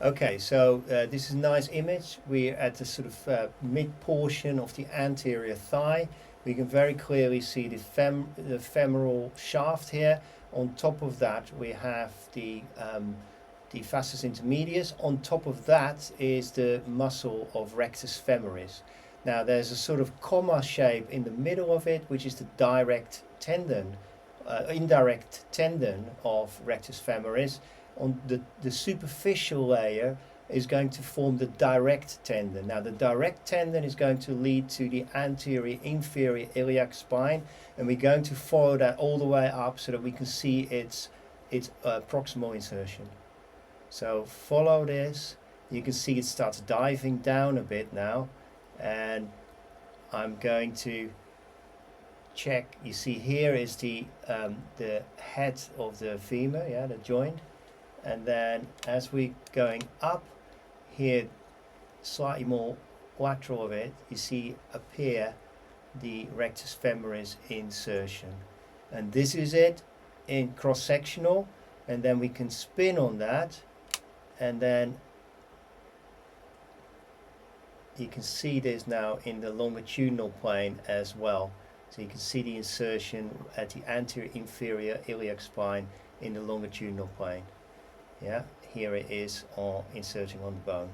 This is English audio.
Okay, so this is a nice image. We're at the sort of mid portion of the anterior thigh. We can very clearly see the femoral shaft here. On top of that, we have the vastus intermedius. On top of that is the muscle of rectus femoris. Now, there's a sort of comma shape in the middle of it, which is the indirect tendon of rectus femoris. On the superficial layer is going to form the direct tendon. Now the direct tendon is going to lead to the anterior inferior iliac spine, and we're going to follow that all the way up so that we can see its proximal insertion. So follow this. You can see it starts diving down a bit now, and I'm going to check. You see here is the head of the femur, yeah, the joint. And then as we're going up here, slightly more lateral of it, you see appear the rectus femoris insertion. And this is it in cross-sectional, and then we can spin on that, and then you can see this now in the longitudinal plane as well. So you can see the insertion at the anterior inferior iliac spine in the longitudinal plane. Yeah, here it is inserting on the bone.